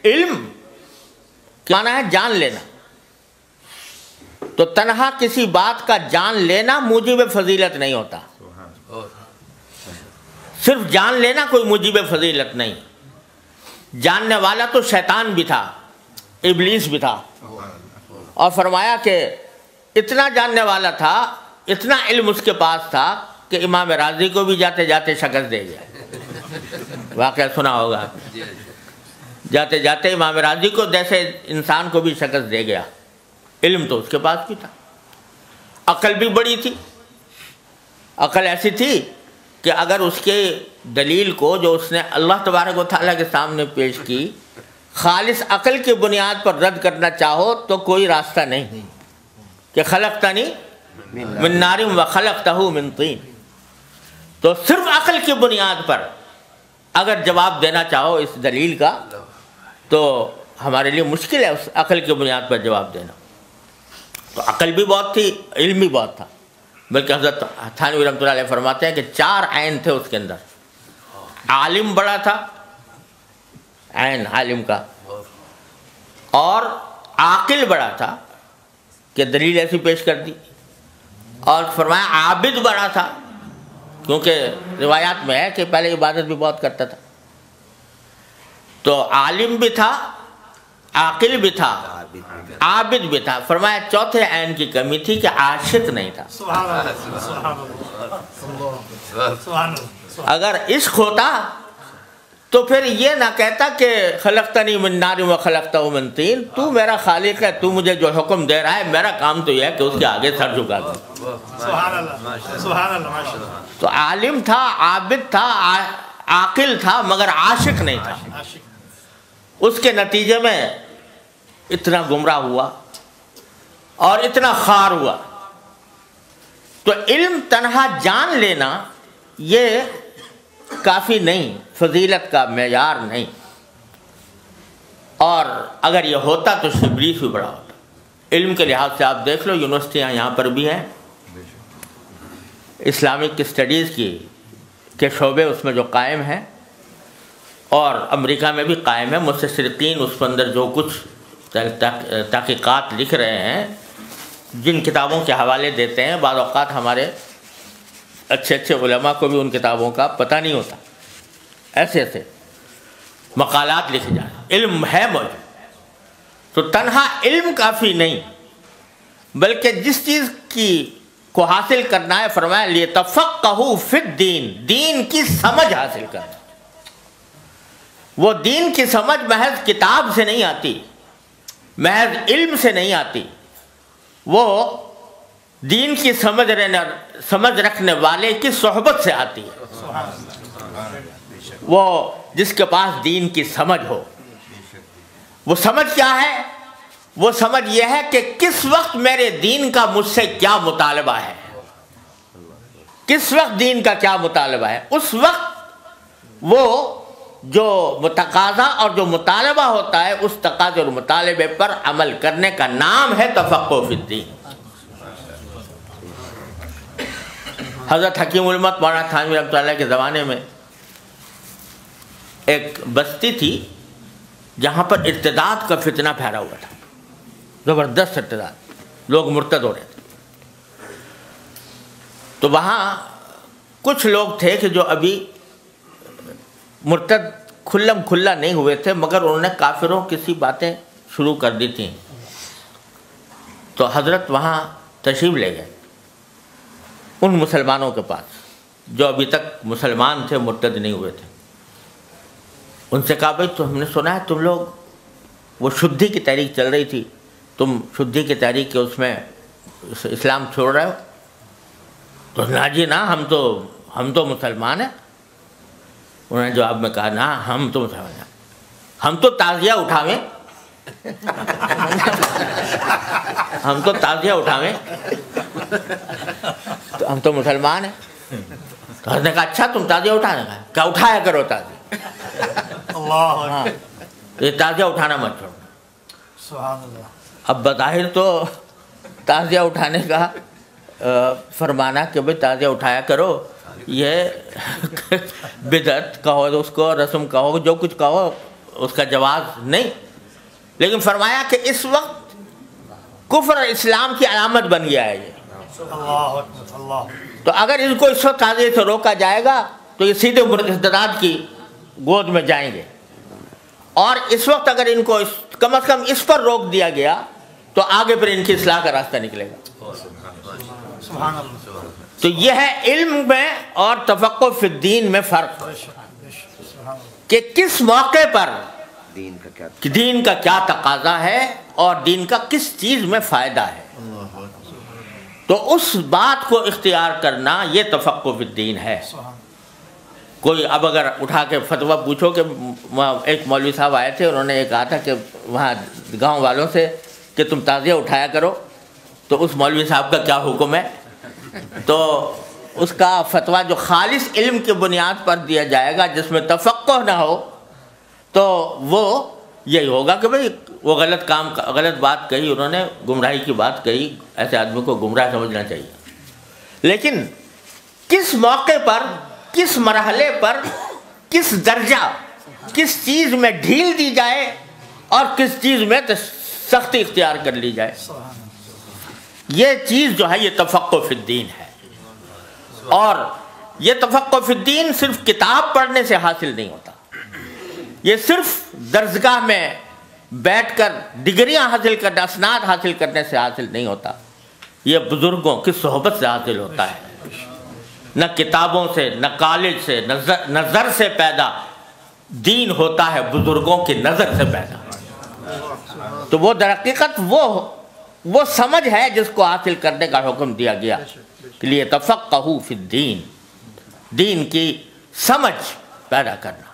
علم کیا معنی ہے؟ جان لینا. تو تنہا کسی بات کا جان لینا موجب فضیلت نہیں ہوتا. صرف جان لینا کوئی موجب فضیلت نہیں. جاننے والا تو شیطان بھی تھا، ابلیس بھی تھا، اور فرمایا کہ اتنا جاننے والا تھا، اتنا علم اس کے پاس تھا کہ امام راضی کو بھی جاتے جاتے شکست دے گیا. واقعہ سنا ہوگا. جاتے جاتے امام راضی کو جیسے انسان کو بھی شکست دے گیا. علم تو اس کے پاس بھی تھا، عقل بھی بڑی تھی. عقل ایسی تھی کہ اگر اس کے دلیل کو جو اس نے اللہ تبارک و تعالیٰ کے سامنے پیش کی خالص عقل کی بنیاد پر رد کرنا چاہو تو کوئی راستہ نہیں کہ خلقتنی من نار و خلقتہ من طین. تو صرف عقل کی بنیاد پر اگر جواب دینا چاہو اس دلیل کا تو ہمارے لیے مشکل ہے اس عقل کی بنیاد پر جواب دینا. تو عقل بھی بہت تھی، علم بھی بہت تھا. بلکہ حضرت تھانوی رحمۃ اللہ علیہ فرماتے ہیں کہ 4 عین تھے اس کے اندر. عالم بڑا تھا، عین عالم کا، اور عاقل بڑا تھا کہ دلیل ایسی پیش کر دی، اور فرمایا عابد بڑا تھا کیونکہ روایات میں ہے کہ پہلے عبادت بھی بہت کرتا تھا. تو عالم بھی تھا، عاقل بھی تھا، عابد بھی تھا. فرمایا چوتھے عین کی کمی تھی کہ عاشق نہیں تھا. اگر عشق ہوتا تو پھر یہ نہ کہتا کہ خلقتنی من نار و خلقتہ من طین. تو میرا خالق ہے، تو مجھے جو حکم دے رہا ہے، میرا کام تو یہ ہے کہ اس کے آگے سر جھکا دوں. تو عالم تھا، عابد تھا، عاقل تھا، مگر عاشق نہیں تھا. اس کے نتیجے میں اتنا گمراہ ہوا اور اتنا خار ہوا. تو علم تنہا جان لینا یہ کافی نہیں، فضیلت کا معیار نہیں. اور اگر یہ ہوتا تو ابلیس بھی بڑا ہوتا. علم کے لحاظ سے آپ دیکھ لو، یونیورسٹیاں یہاں پر بھی ہیں، اسلامک اسٹڈیز کے شعبے اس میں جو قائم ہیں، اور امریکہ میں بھی قائم ہے. مستشرقین اس پر اندر جو کچھ تحقیقات لکھ رہے ہیں، جن کتابوں کے حوالے دیتے ہیں، بعض اوقات ہمارے اچھے علماء کو بھی ان کتابوں کا پتہ نہیں ہوتا. ایسے مقالات لکھے جائیں. علم ہے موجود. تو تنہا علم کافی نہیں، بلکہ جس چیز کو حاصل کرنا ہے، فرمایا لیتفقہوا فی الدین، دین کی سمجھ حاصل کرنا. وہ دین کی سمجھ محض کتاب سے نہیں آتی، محض علم سے نہیں آتی. وہ دین کی سمجھ رکھنے والے کی صحبت سے آتی ہے. وہ جس کے پاس دین کی سمجھ ہو. وہ سمجھ کیا ہے؟ وہ سمجھ یہ ہے کہ کس وقت میرے دین کا مجھ سے کیا مطالبہ ہے، کس وقت دین کا کیا مطالبہ ہے. اس وقت وہ جو تقاضا اور جو مطالبہ ہوتا ہے، اس تقاضے اور مطالبے پر عمل کرنے کا نام ہے تفقہ فی الدین. حضرت حکیم الامت مولانا تھانوی رحمۃ اللہ کے زمانے میں ایک بستی تھی جہاں پر ارتداد کا فتنہ پھیلا ہوا تھا، زبردست ارتداد، لوگ مرتد ہو رہے تھے. تو وہاں کچھ لوگ تھے کہ جو ابھی مرتد کھلم کھلا نہیں ہوئے تھے، مگر انہوں نے کافروں کی سی باتیں شروع کر دی تھیں. تو حضرت وہاں تشریف لے گئے ان مسلمانوں کے پاس جو ابھی تک مسلمان تھے، مرتد نہیں ہوئے تھے. ان سے کہا بھائی تو ہم نے سنا ہے تم لوگ، وہ شدھی کی تحریک چل رہی تھی، تم شدھی کی تحریک کے اس میں اسلام چھوڑ رہے ہو؟ تو نا جی نا، ہم تو مسلمان ہیں. انہوں نے جواب میں کہا نا، ہم تو مسلمان ہیں، ہم تو تعزیہ اٹھاویں، ہم تو تعزیہ اٹھاویں، تو ہم تو مسلمان ہیں. تو حضرت نے کہا اچھا تم تعزیہ اٹھانے کا، کیا اٹھایا کرو تعزیہ. ہاں، یہ تعزیہ اٹھانا مت چھوڑو. سبحان اللہ. اب بظاہر تو تعزیہ اٹھانے کا فرمانا کہ بھائی تعزیہ اٹھایا کرو، یہ بدعت کہو، اس کو رسم کہو، جو کچھ کہو، اس کا جواز نہیں، لیکن فرمایا کہ اس وقت کفر اور اسلام کی علامت بن گیا ہے یہ، تو اگر ان کو اس وقت تعزیے سے روکا جائے گا تو یہ سیدھے مرتدات کی گود میں جائیں گے، اور اس وقت اگر ان کو کم از کم اس پر روک دیا گیا تو آگے پھر ان کی اصلاح کا راستہ نکلے گا۔ تو یہ ہے علم میں اور تفقہ فی الدین میں فرق، کہ کس موقع پر دین کا کیا تقاضا ہے اور دین کا کس چیز میں فائدہ ہے، تو اس بات کو اختیار کرنا یہ تفقہ فی الدین ہے۔ کوئی اب اگر اٹھا کے فتویٰ پوچھو کہ ایک مولوی صاحب آئے تھے، انہوں نے یہ کہا تھا کہ وہاں گاؤں والوں سے کہ تم تعزیہ اٹھایا کرو، تو اس مولوی صاحب کا کیا حکم ہے؟ تو اس کا فتویٰ جو خالص علم کی بنیاد پر دیا جائے گا، جس میں تفقہ نہ ہو، تو وہ یہی ہوگا کہ بھئی وہ غلط بات کہی، انہوں نے گمراہی کی بات کہی، ایسے آدمی کو گمراہ سمجھنا چاہیے۔ لیکن کس موقع پر، کس مرحلے پر، کس درجہ، کس چیز میں ڈھیل دی جائے اور کس چیز میں سختی اختیار کر لی جائے، یہ چیز جو ہے یہ تفقہ فی الدین ہے۔ اور یہ تفقہ فی الدین صرف کتاب پڑھنے سے حاصل نہیں ہوتا، یہ صرف درسگاہ میں بیٹھ کر ڈگریاں حاصل کرنے، اسناد حاصل کرنے سے حاصل نہیں ہوتا، یہ بزرگوں کی صحبت سے حاصل ہوتا ہے۔ نہ کتابوں سے، نہ کالج سے، نظر سے پیدا دین ہوتا ہے، بزرگوں کی نظر سے پیدا۔ تو وہ در حقیقت وہ سمجھ ہے جس کو حاصل کرنے کا حکم دیا گیا، کہ لیے تفقہوا فی الدین، دین کی سمجھ پیدا کرنا۔